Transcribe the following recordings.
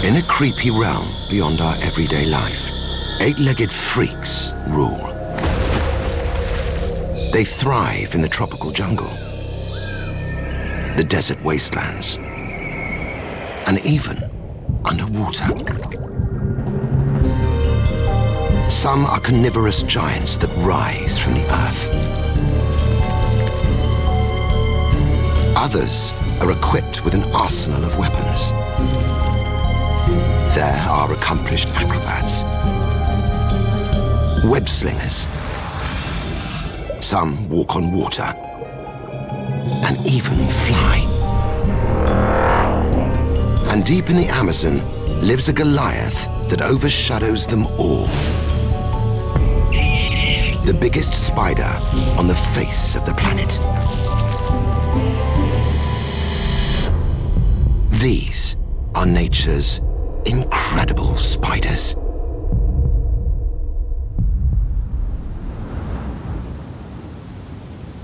In a creepy realm beyond our everyday life, eight-legged freaks rule. They thrive in the tropical jungle, the desert wastelands, and even underwater. Some are carnivorous giants that rise from the earth. Others are equipped with an arsenal of weapons. There are accomplished acrobats, web-slingers. Some walk on water and even fly. And deep in the Amazon lives a Goliath that overshadows them all. The biggest spider on the face of the planet. These are nature's incredible spiders.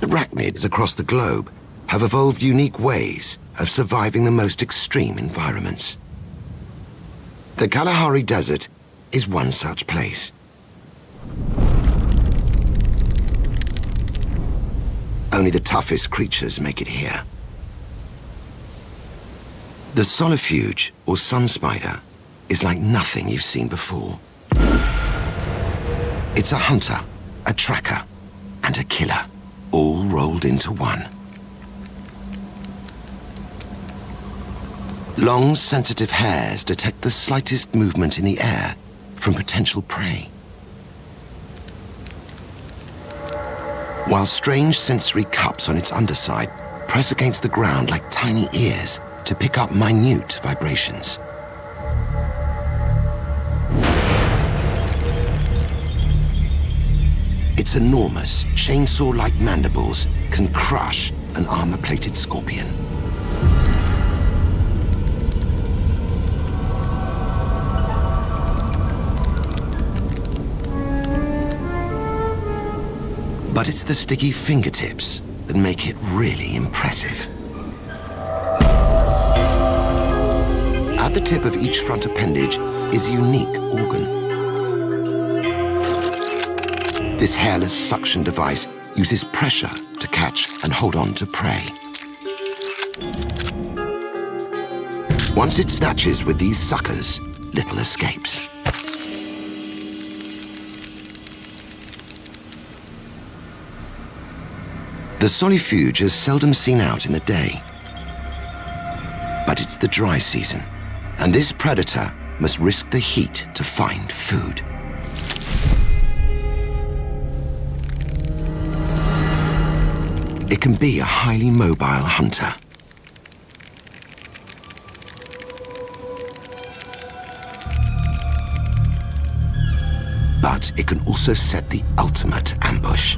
Arachnids across the globe have evolved unique ways of surviving the most extreme environments. The Kalahari Desert is one such place. Only the toughest creatures make it here. The solifuge, or sun spider, is like nothing you've seen before. It's a hunter, a tracker, and a killer, all rolled into one. Long, sensitive hairs detect the slightest movement in the air from potential prey. While strange sensory cups on its underside press against the ground like tiny ears to pick up minute vibrations. Its enormous, chainsaw-like mandibles can crush an armor-plated scorpion. But it's the sticky fingertips that make it really impressive. At the tip of each front appendage is a unique organ. This hairless suction device uses pressure to catch and hold on to prey. Once it snatches with these suckers, little escapes. The solifuge is seldom seen out in the day. But it's the dry season, and this predator must risk the heat to find food. It can be a highly mobile hunter. But it can also set the ultimate ambush.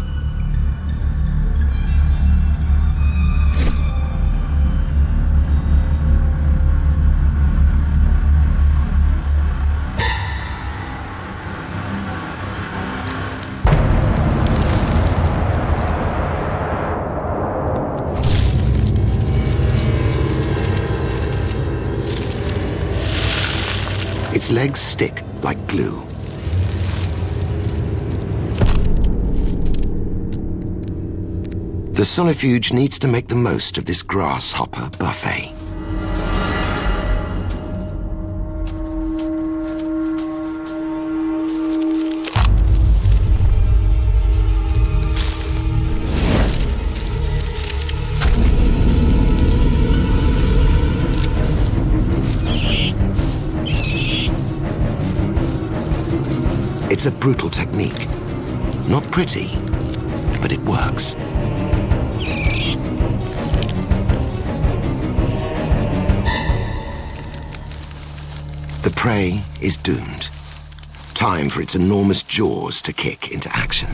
Its legs stick like glue. The solifuge needs to make the most of this grasshopper buffet. It's a brutal technique. Not pretty, but it works. The prey is doomed. Time for its enormous jaws to kick into action.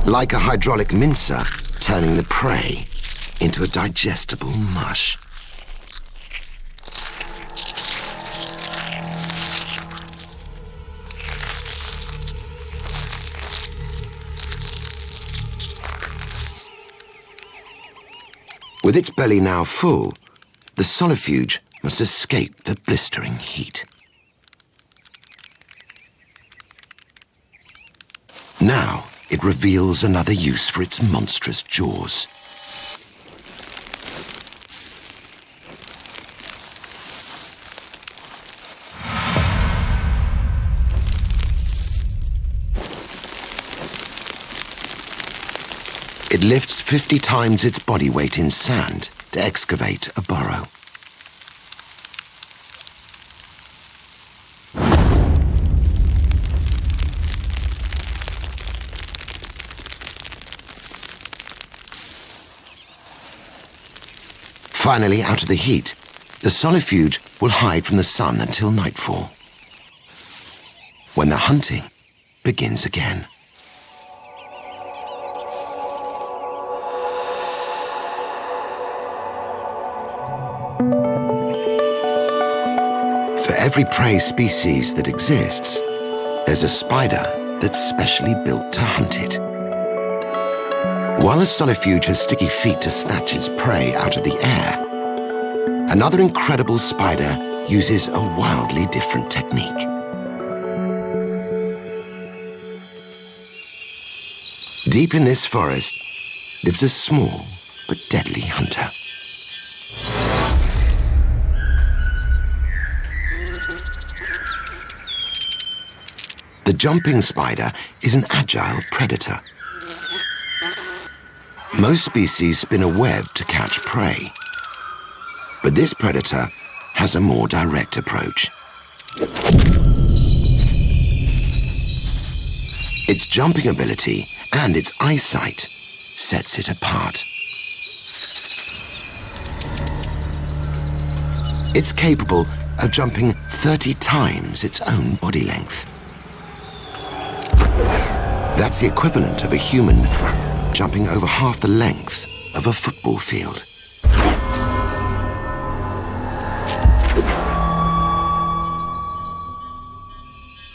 Like a hydraulic mincer, turning the prey into a digestible mush. With its belly now full, the solifuge must escape the blistering heat. Now it reveals another use for its monstrous jaws. It lifts 50 times its body weight in sand to excavate a burrow. Finally, out of the heat, the solifuge will hide from the sun until nightfall, when the hunting begins again. For every prey species that exists, there's a spider that's specially built to hunt it. While the solifuge has sticky feet to snatch its prey out of the air, another incredible spider uses a wildly different technique. Deep in this forest lives a small but deadly hunter. The jumping spider is an agile predator. Most species spin a web to catch prey, but this predator has a more direct approach. Its jumping ability and its eyesight sets it apart. It's capable of jumping 30 times its own body length. That's the equivalent of a human jumping over half the length of a football field.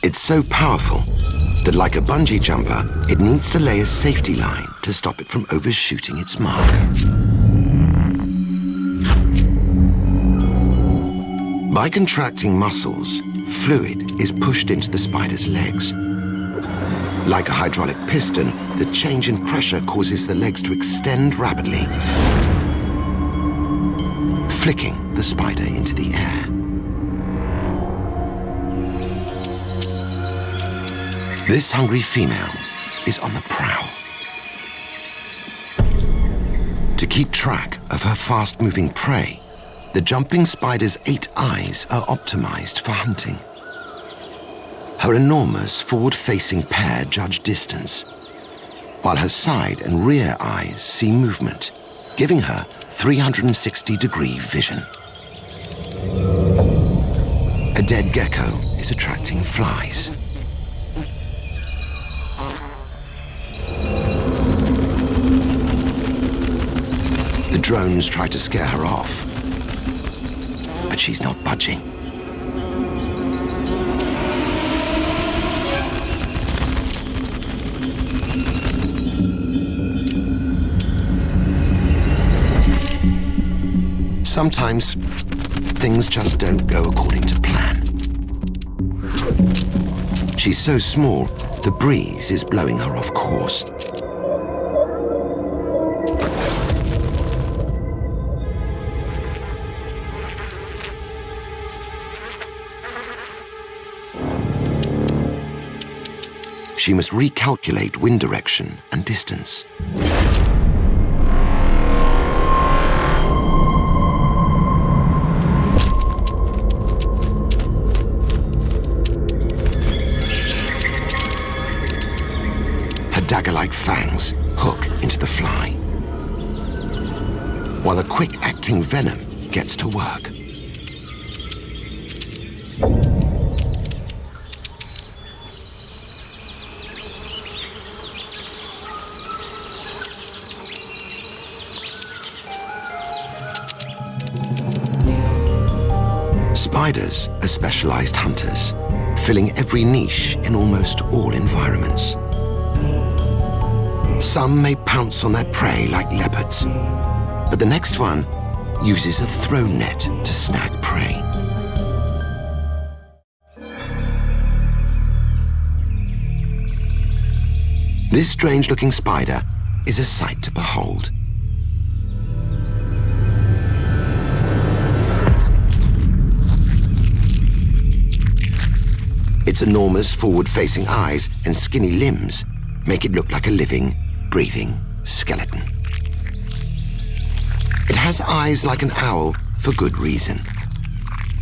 It's so powerful that, like a bungee jumper, it needs to lay a safety line to stop it from overshooting its mark. By contracting muscles, fluid is pushed into the spider's legs. Like a hydraulic piston, the change in pressure causes the legs to extend rapidly, flicking the spider into the air. This hungry female is on the prowl. To keep track of her fast-moving prey, the jumping spider's 8 eyes are optimized for hunting. Her enormous forward-facing pair judge distance, while her side and rear eyes see movement, giving her 360-degree vision. A dead gecko is attracting flies. The drones try to scare her off, but she's not budging. Sometimes things just don't go according to plan. She's so small, the breeze is blowing her off course. She must recalculate wind direction and distance. Dagger-like fangs hook into the fly, while the quick-acting venom gets to work. Spiders are specialized hunters, filling every niche in almost all environments. Some may pounce on their prey like leopards, but the next one uses a throw net to snag prey. This strange-looking spider is a sight to behold. Its enormous forward-facing eyes and skinny limbs make it look like a living, breathing skeleton. It has eyes like an owl for good reason.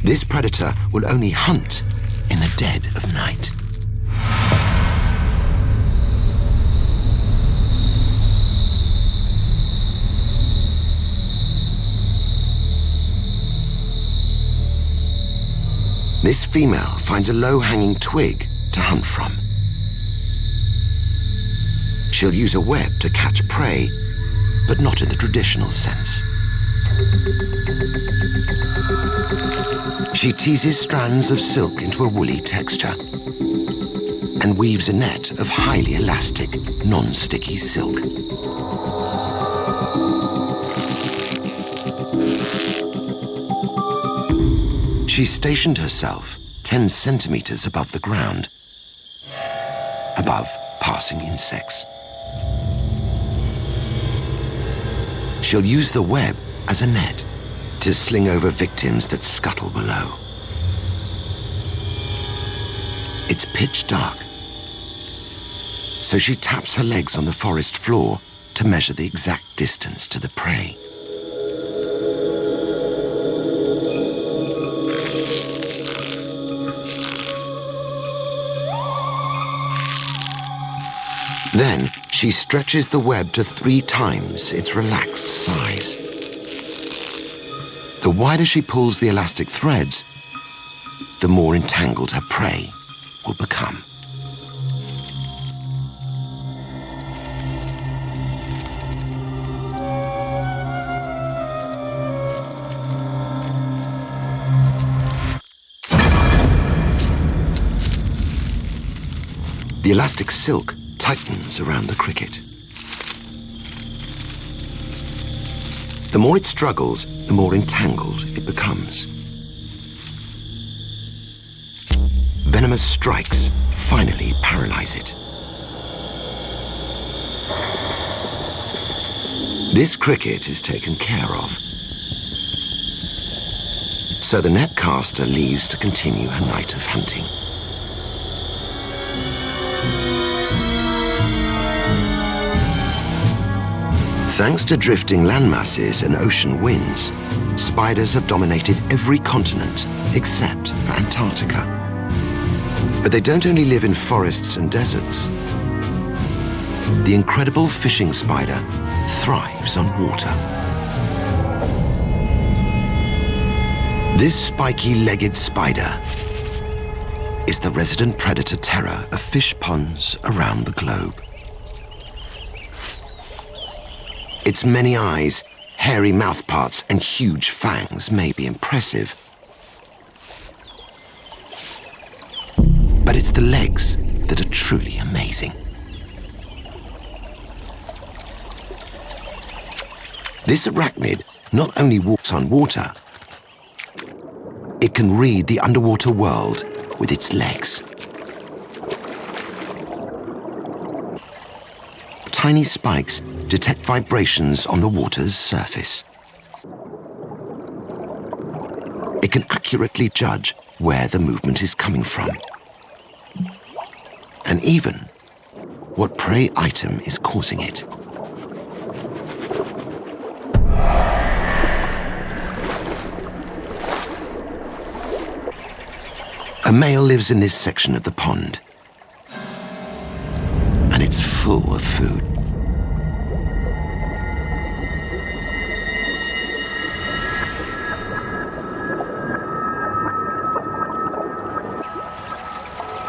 This predator will only hunt in the dead of night. This female finds a low-hanging twig to hunt from. She'll use a web to catch prey, but not in the traditional sense. She teases strands of silk into a woolly texture and weaves a net of highly elastic, non-sticky silk. She stationed herself 10 centimeters above the ground, above passing insects. She'll use the web as a net to sling over victims that scuttle below. It's pitch dark, so she taps her legs on the forest floor to measure the exact distance to the prey. Then she stretches the web to 3 times its relaxed size. The wider she pulls the elastic threads, the more entangled her prey will become. The elastic silk tightens around the cricket. The more it struggles, the more entangled it becomes. Venomous strikes finally paralyze it. This cricket is taken care of, so the net caster leaves to continue her night of hunting. Thanks to drifting landmasses and ocean winds, spiders have dominated every continent except for Antarctica. But they don't only live in forests and deserts. The incredible fishing spider thrives on water. This spiky-legged spider is the resident predator terror of fish ponds around the globe. Its many eyes, hairy mouthparts, and huge fangs may be impressive. But it's the legs that are truly amazing. This arachnid not only walks on water, it can read the underwater world with its legs. Tiny spikes detect vibrations on the water's surface. It can accurately judge where the movement is coming from, and even what prey item is causing it. A male lives in this section of the pond, and it's full of food.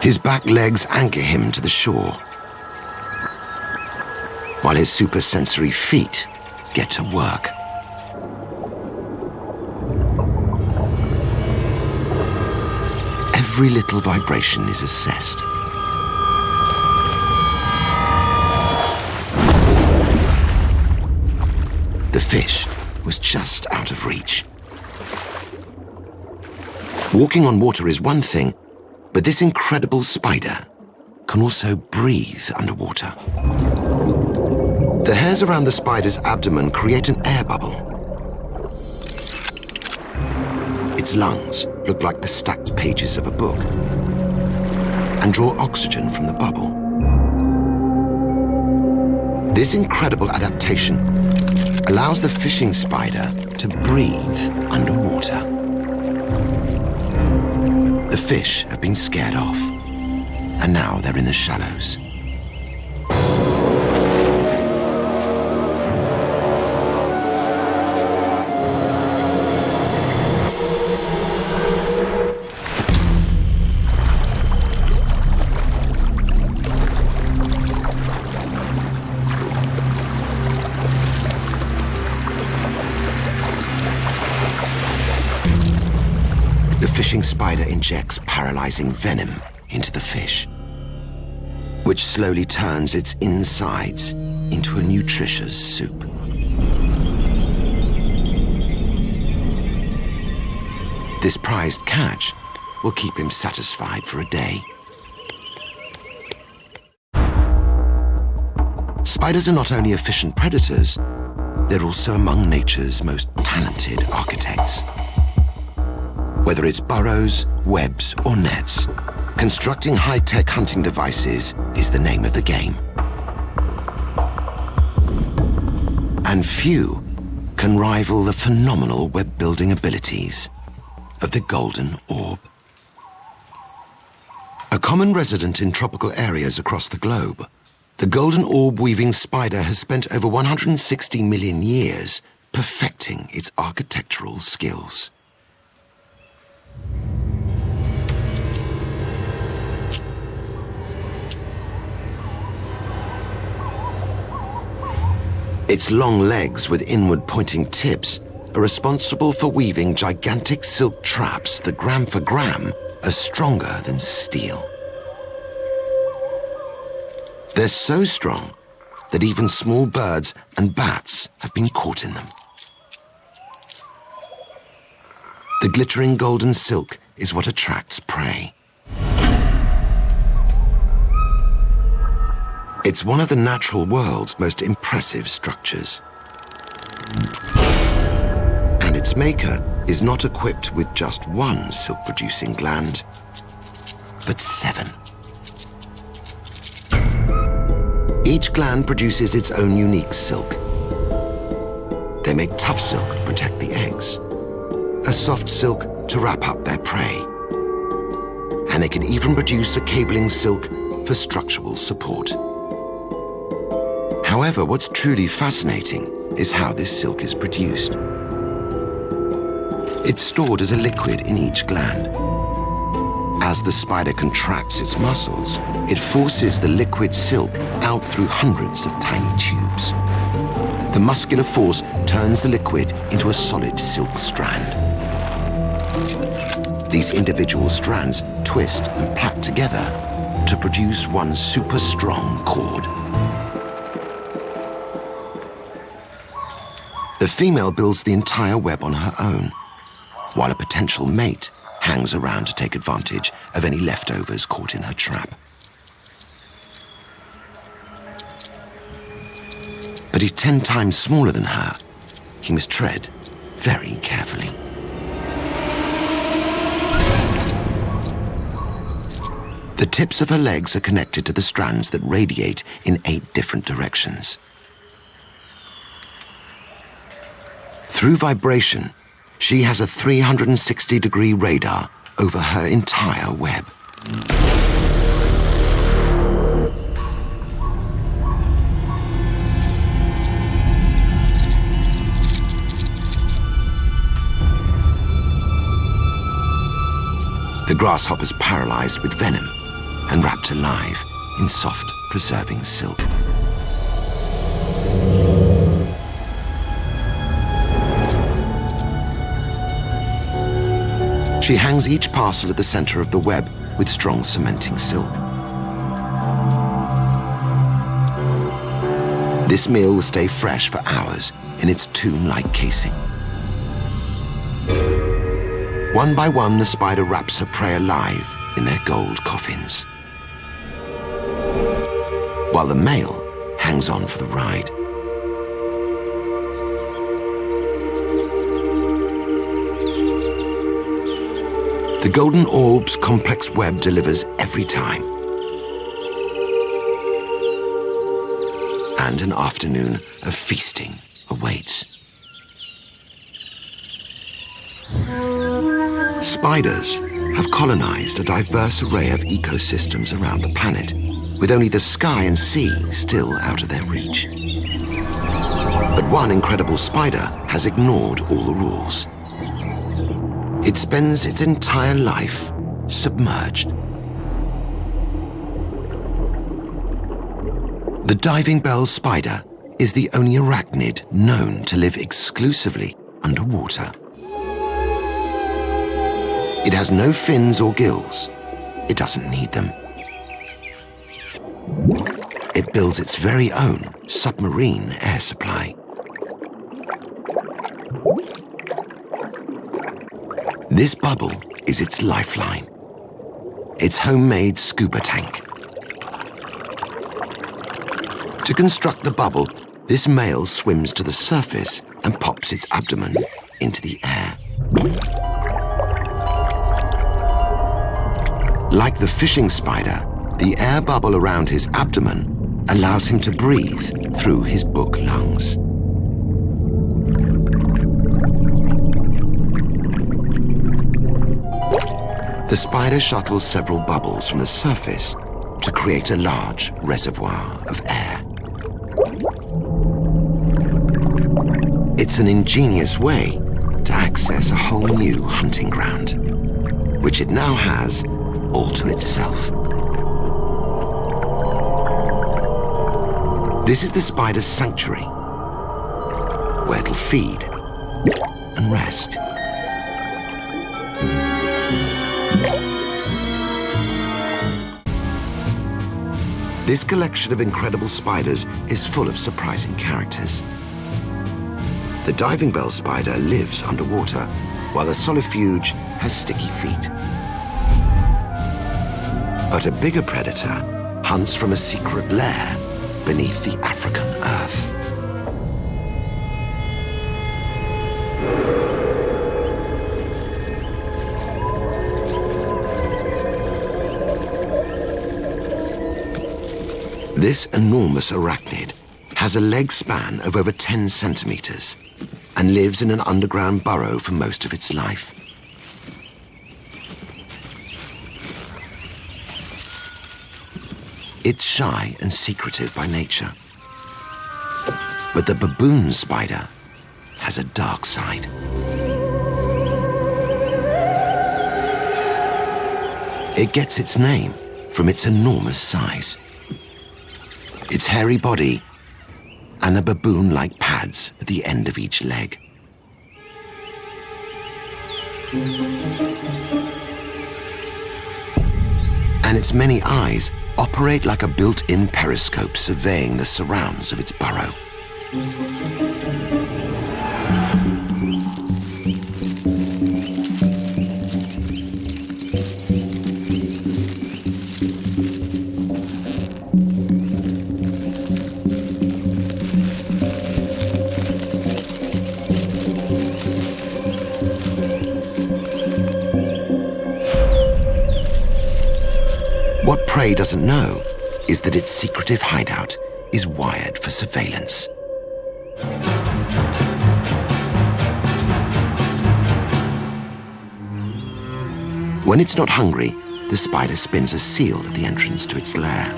His back legs anchor him to the shore, while his supersensory feet get to work. Every little vibration is assessed. The fish was just out of reach. Walking on water is one thing, but this incredible spider can also breathe underwater. The hairs around the spider's abdomen create an air bubble. Its lungs look like the stacked pages of a book and draw oxygen from the bubble. This incredible adaptation allows the fishing spider to breathe underwater. The fish have been scared off, and now they're in the shallows. The fishing spider injects paralyzing venom into the fish, which slowly turns its insides into a nutritious soup. This prized catch will keep him satisfied for a day. Spiders are not only efficient predators, they're also among nature's most talented architects. Whether it's burrows, webs, or nets, constructing high-tech hunting devices is the name of the game. And few can rival the phenomenal web-building abilities of the golden orb. A common resident in tropical areas across the globe, the golden orb-weaving spider has spent over 160 million years perfecting its architectural skills. Its long legs with inward-pointing tips are responsible for weaving gigantic silk traps that, gram for gram, are stronger than steel. They're so strong that even small birds and bats have been caught in them. The glittering golden silk is what attracts prey. It's one of the natural world's most impressive structures. And its maker is not equipped with just one silk-producing gland, but 7. Each gland produces its own unique silk. They make tough silk to protect the eggs, a soft silk to wrap up their prey, and they can even produce a cabling silk for structural support. However, what's truly fascinating is how this silk is produced. It's stored as a liquid in each gland. As the spider contracts its muscles, it forces the liquid silk out through hundreds of tiny tubes. The muscular force turns the liquid into a solid silk strand. These individual strands twist and plait together to produce one super strong cord. The female builds the entire web on her own, while a potential mate hangs around to take advantage of any leftovers caught in her trap. But he's 10 times smaller than her. He must tread very carefully. The tips of her legs are connected to the strands that radiate in 8 different directions. Through vibration, she has a 360-degree radar over her entire web. The grasshopper's paralyzed with venom and wrapped alive in soft, preserving silk. She hangs each parcel at the center of the web with strong cementing silk. This meal will stay fresh for hours in its tomb-like casing. One by one, the spider wraps her prey alive in their gold coffins, while the male hangs on for the ride. The golden orb's complex web delivers every time. And an afternoon of feasting awaits. Spiders have colonized a diverse array of ecosystems around the planet, with only the sky and sea still out of their reach. But one incredible spider has ignored all the rules. It spends its entire life submerged. The diving bell spider is the only arachnid known to live exclusively underwater. It has no fins or gills. It doesn't need them. It builds its very own submarine air supply. This bubble is its lifeline, its homemade scuba tank. To construct the bubble, this male swims to the surface and pops its abdomen into the air. Like the fishing spider, the air bubble around his abdomen allows him to breathe through his book lungs. The spider shuttles several bubbles from the surface to create a large reservoir of air. It's an ingenious way to access a whole new hunting ground, which it now has all to itself. This is the spider's sanctuary, where it'll feed and rest. This collection of incredible spiders is full of surprising characters. The diving bell spider lives underwater, while the solifuge has sticky feet. But a bigger predator hunts from a secret lair beneath the African earth. This enormous arachnid has a leg span of over 10 centimeters and lives in an underground burrow for most of its life. It's shy and secretive by nature. But the baboon spider has a dark side. It gets its name from its enormous size, its hairy body, and the baboon-like pads at the end of each leg. And its many eyes operate like a built-in periscope surveying the surrounds of its burrow. What prey doesn't know is that its secretive hideout is wired for surveillance. When it's not hungry, the spider spins a seal at the entrance to its lair.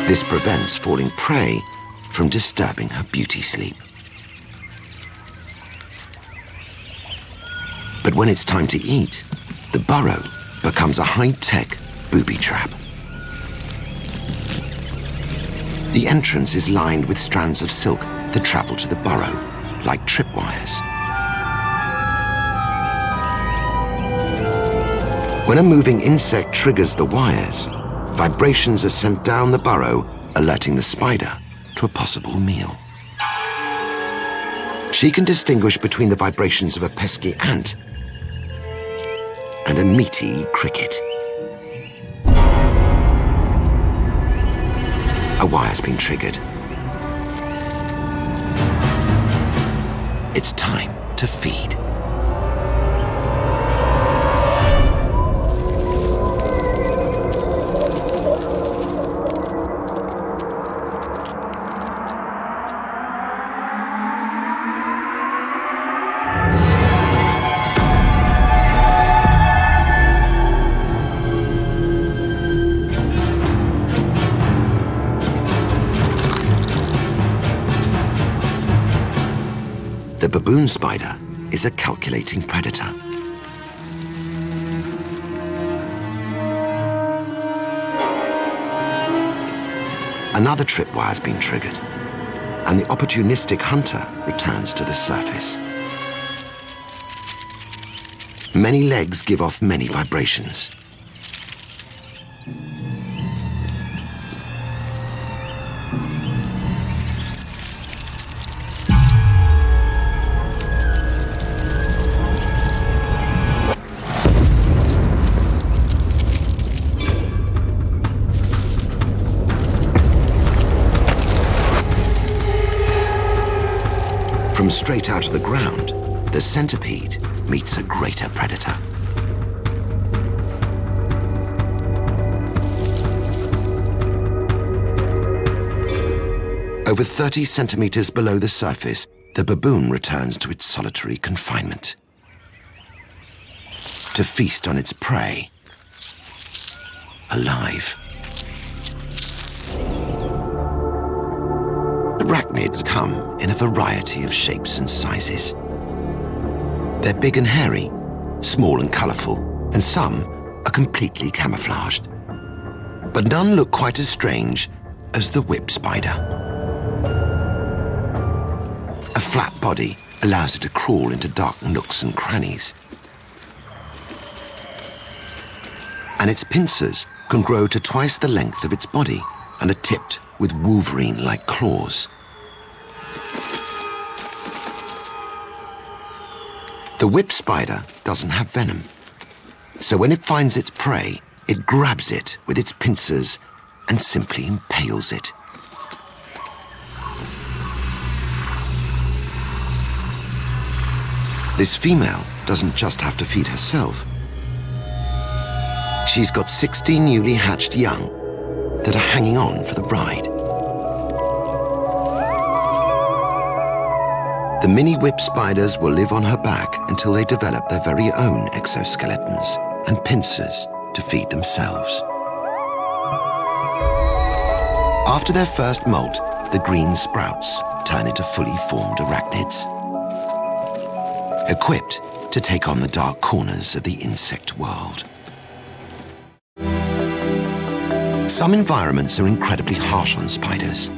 This prevents falling prey from disturbing her beauty sleep. But when it's time to eat, the burrow becomes a high-tech booby trap. The entrance is lined with strands of silk that travel to the burrow, like tripwires. When a moving insect triggers the wires, vibrations are sent down the burrow, alerting the spider to a possible meal. She can distinguish between the vibrations of a pesky ant and a meaty cricket. A wire's been triggered. It's time to feed. The baboon spider is a calculating predator. Another tripwire has been triggered, and the opportunistic hunter returns to the surface. Many legs give off many vibrations. From straight out of the ground, the centipede meets a greater predator. Over 30 centimeters below the surface, the baboon returns to its solitary confinement to feast on its prey, alive. Arachnids come in a variety of shapes and sizes. They're big and hairy, small and colourful, and some are completely camouflaged. But none look quite as strange as the whip spider. A flat body allows it to crawl into dark nooks and crannies. And its pincers can grow to twice the length of its body and are tipped with Wolverine-like claws. The whip spider doesn't have venom, so when it finds its prey, it grabs it with its pincers and simply impales it. This female doesn't just have to feed herself. She's got 16 newly hatched young that are hanging on for the ride. The mini whip spiders will live on her back until they develop their very own exoskeletons and pincers to feed themselves. After their first molt, the green sprouts turn into fully formed arachnids, equipped to take on the dark corners of the insect world. Some environments are incredibly harsh on spiders.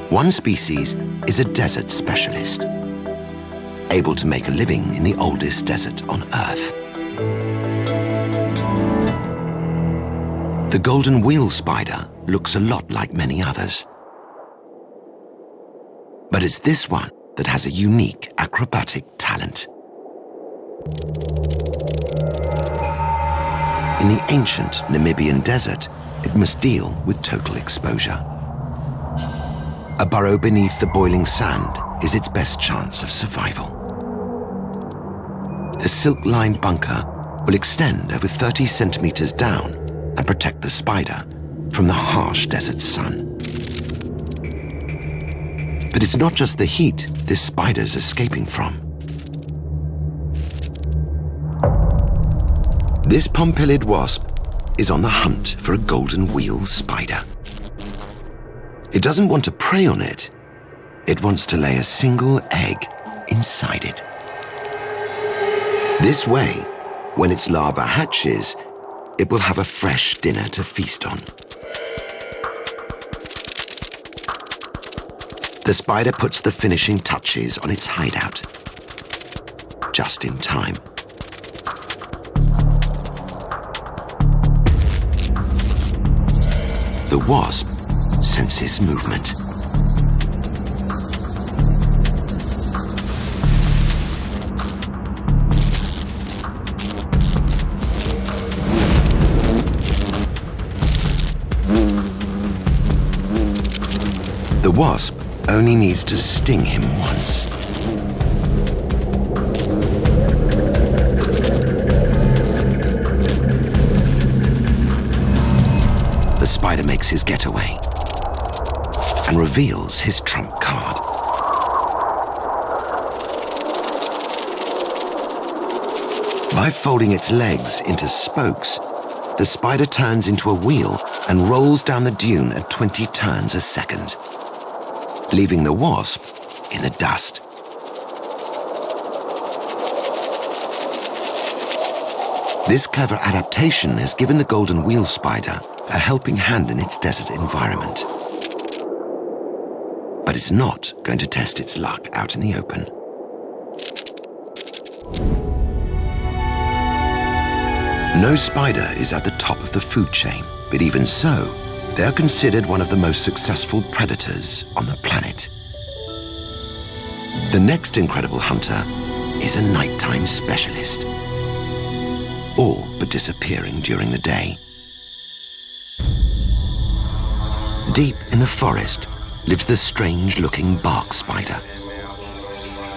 One species is a desert specialist, able to make a living in the oldest desert on Earth. The golden wheel spider looks a lot like many others. But it's this one that has a unique acrobatic talent. In the ancient Namibian desert, it must deal with total exposure. A burrow beneath the boiling sand is its best chance of survival. The silk-lined bunker will extend over 30 centimeters down and protect the spider from the harsh desert sun. But it's not just the heat this spider's escaping from. This pompilid wasp is on the hunt for a golden wheel spider. It doesn't want to prey on it. It wants to lay a single egg inside it. This way, when its larva hatches, it will have a fresh dinner to feast on. The spider puts the finishing touches on its hideout, just in time. The wasp senses movement. The wasp only needs to sting him once. The spider makes his getaway and reveals his trump card. By folding its legs into spokes, the spider turns into a wheel and rolls down the dune at 20 turns a second, leaving the wasp in the dust. This clever adaptation has given the golden wheel spider a helping hand in its desert environment. But it's not going to test its luck out in the open. No spider is at the top of the food chain, but even so, they are considered one of the most successful predators on the planet. The next incredible hunter is a nighttime specialist, all but disappearing during the day. Deep in the forest lives the strange-looking bark spider.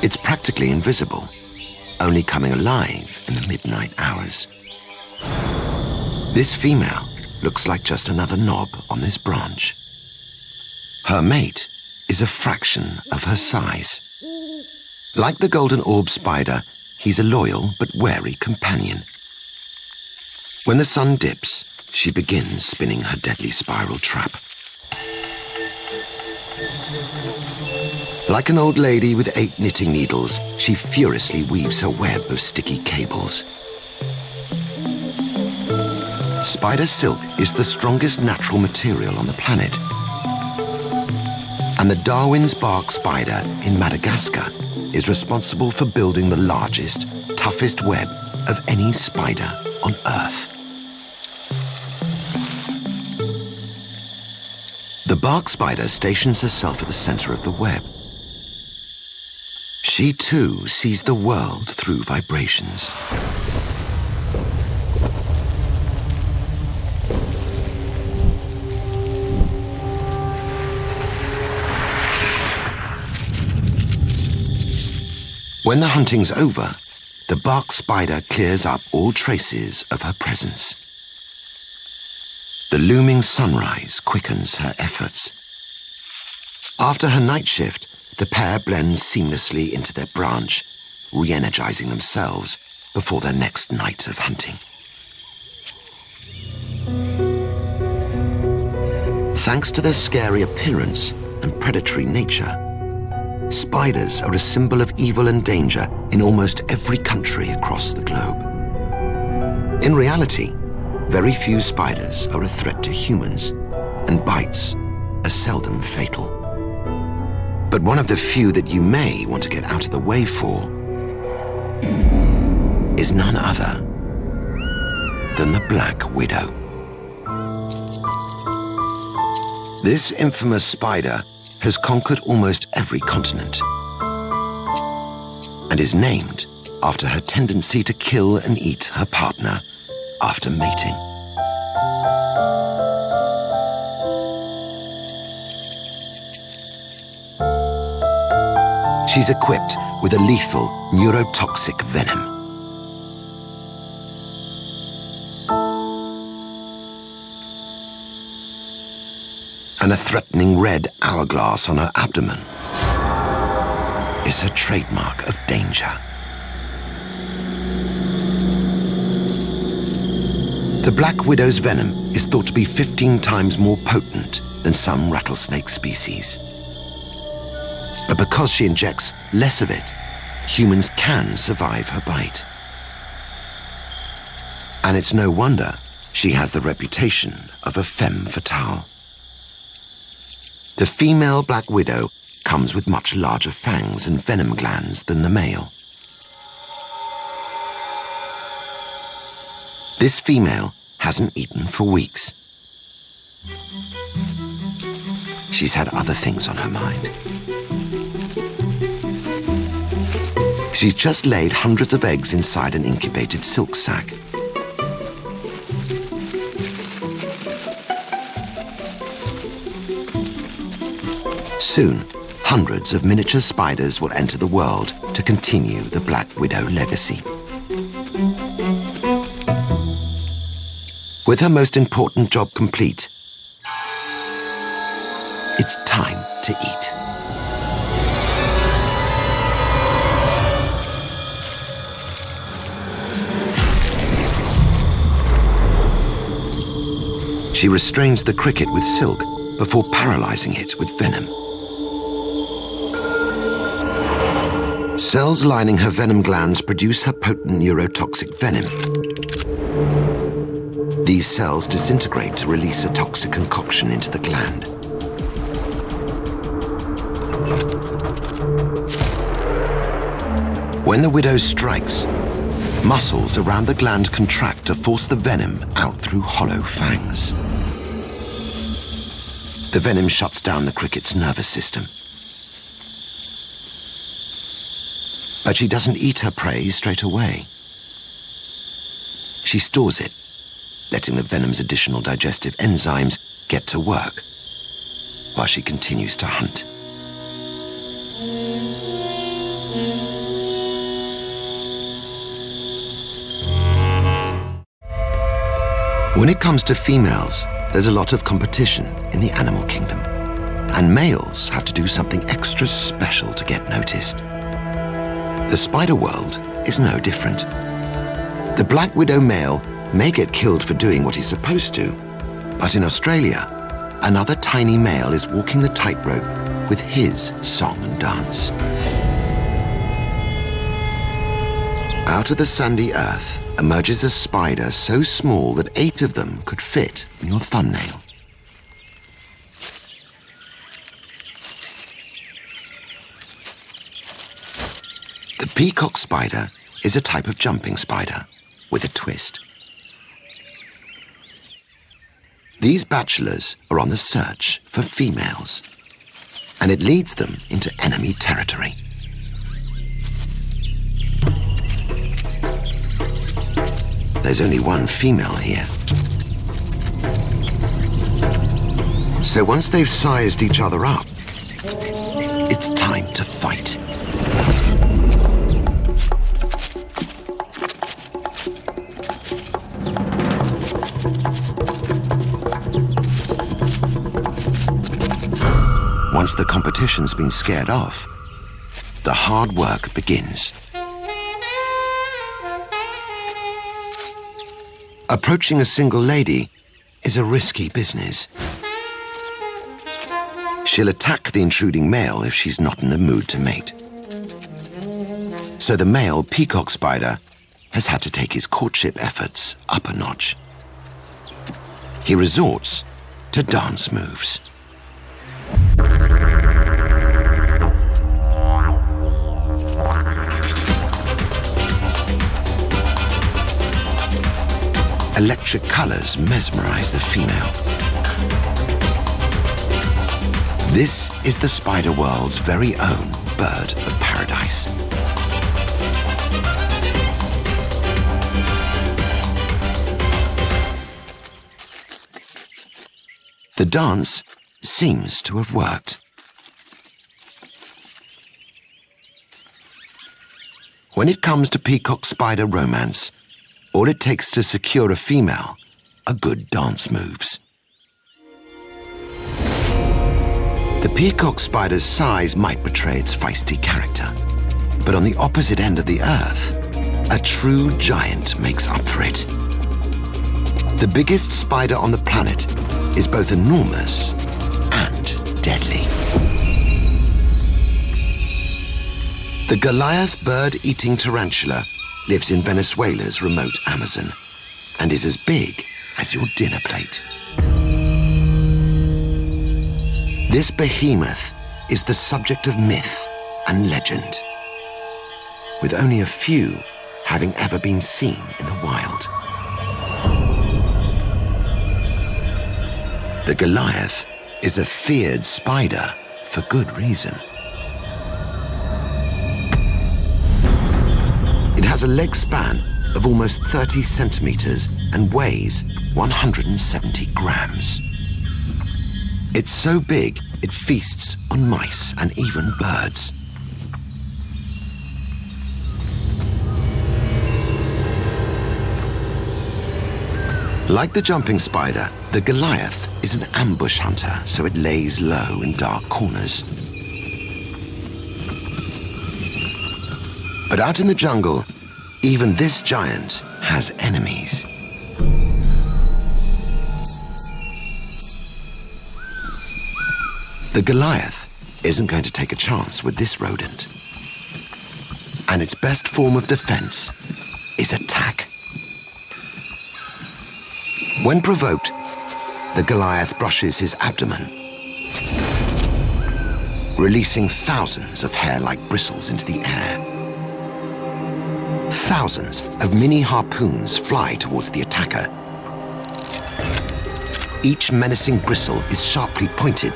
It's practically invisible, only coming alive in the midnight hours. This female looks like just another knob on this branch. Her mate is a fraction of her size. Like the golden orb spider, he's a loyal but wary companion. When the sun dips, she begins spinning her deadly spiral trap. Like an old lady with 8 knitting needles, she furiously weaves her web of sticky cables. Spider silk is the strongest natural material on the planet. And the Darwin's bark spider in Madagascar is responsible for building the largest, toughest web of any spider on Earth. The bark spider stations herself at the center of the web. She too sees the world through vibrations. When the hunting's over, the bark spider clears up all traces of her presence. The looming sunrise quickens her efforts. After her night shift, the pair blend seamlessly into their branch, re-energizing themselves before their next night of hunting. Thanks to their scary appearance and predatory nature, spiders are a symbol of evil and danger in almost every country across the globe. In reality, very few spiders are a threat to humans, and bites are seldom fatal. But one of the few that you may want to get out of the way for is none other than the Black Widow. This infamous spider has conquered almost every continent and is named after her tendency to kill and eat her partner after mating. She's equipped with a lethal neurotoxic venom. And a threatening red hourglass on her abdomen is her trademark of danger. The Black Widow's venom is thought to be 15 times more potent than some rattlesnake species. But because she injects less of it, humans can survive her bite. And it's no wonder she has the reputation of a femme fatale. The female Black Widow comes with much larger fangs and venom glands than the male. This female hasn't eaten for weeks. She's had other things on her mind. She's just laid hundreds of eggs inside an incubated silk sack. Soon, hundreds of miniature spiders will enter the world to continue the Black Widow legacy. With her most important job complete, it's time to eat. She restrains the cricket with silk before paralyzing it with venom. Cells lining her venom glands produce her potent neurotoxic venom. These cells disintegrate to release a toxic concoction into the gland. When the widow strikes, muscles around the gland contract to force the venom out through hollow fangs. The venom shuts down the cricket's nervous system. But she doesn't eat her prey straight away. She stores it, letting the venom's additional digestive enzymes get to work while she continues to hunt. When it comes to females, there's a lot of competition in the animal kingdom, and males have to do something extra special to get noticed. The spider world is no different. The Black Widow male may get killed for doing what he's supposed to, but in Australia, another tiny male is walking the tightrope with his song and dance. Out of the sandy earth emerges a spider so small that 8 of them could fit in your thumbnail. The peacock spider is a type of jumping spider with a twist. These bachelors are on the search for females, and it leads them into enemy territory. There's only one female here. So once they've sized each other up, it's time to fight. Once the competition's been scared off, the hard work begins. Approaching a single lady is a risky business. She'll attack the intruding male if she's not in the mood to mate. So the male peacock spider has had to take his courtship efforts up a notch. He resorts to dance moves. Electric colors mesmerize the female. This is the spider world's very own bird of paradise. The dance seems to have worked. When it comes to peacock spider romance, all it takes to secure a female are good dance moves. The peacock spider's size might betray its feisty character, but on the opposite end of the earth, a true giant makes up for it. The biggest spider on the planet is both enormous and deadly. The Goliath bird-eating tarantula lives in Venezuela's remote Amazon and is as big as your dinner plate. This behemoth is the subject of myth and legend, with only a few having ever been seen in the wild. The Goliath is a feared spider for good reason. It has a leg span of almost 30 centimeters and weighs 170 grams. It's so big, it feasts on mice and even birds. Like the jumping spider, the Goliath is an ambush hunter, so it lays low in dark corners. But out in the jungle, even this giant has enemies. The Goliath isn't going to take a chance with this rodent. And its best form of defense is attack. When provoked, the Goliath brushes his abdomen, releasing thousands of hair-like bristles into the air. Thousands of mini harpoons fly towards the attacker. Each menacing bristle is sharply pointed,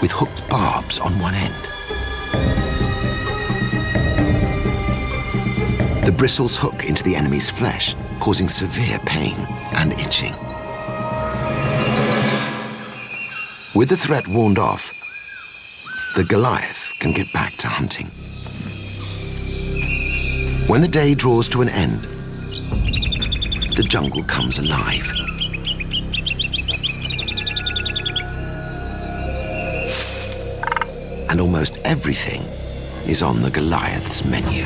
with hooked barbs on one end. The bristles hook into the enemy's flesh, causing severe pain and itching. With the threat warned off, the Goliath can get back to hunting. When the day draws to an end, the jungle comes alive. And almost everything is on the Goliath's menu.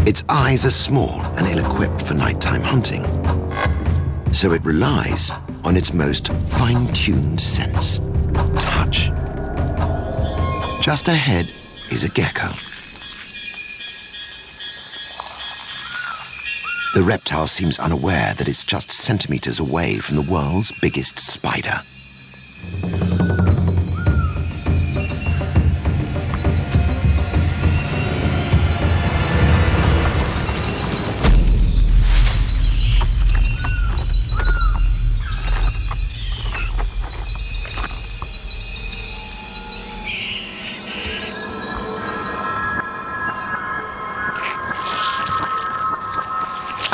Its eyes are small and ill-equipped for nighttime hunting, so it relies on its most fine-tuned sense, touch. Just ahead is a gecko. The reptile seems unaware that it's just centimeters away from the world's biggest spider.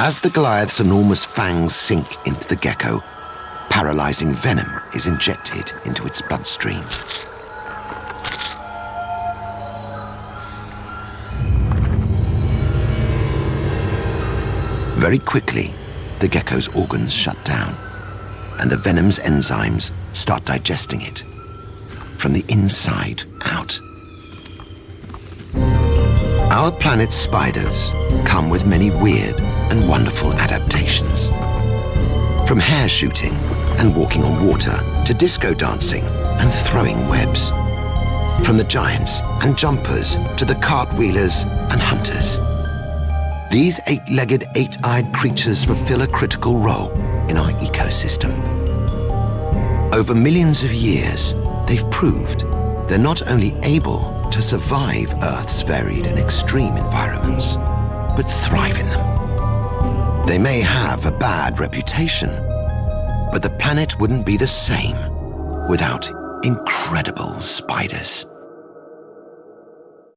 As the Goliath's enormous fangs sink into the gecko, paralyzing venom is injected into its bloodstream. Very quickly, the gecko's organs shut down, and the venom's enzymes start digesting it from the inside out. Our planet's spiders come with many weird and wonderful adaptations. From hair shooting and walking on water to disco dancing and throwing webs. From the giants and jumpers to the cartwheelers and hunters. These eight-legged, eight-eyed creatures fulfill a critical role in our ecosystem. Over millions of years, they've proved they're not only able to survive Earth's varied and extreme environments, but thrive in them. They may have a bad reputation, but the planet wouldn't be the same without incredible spiders.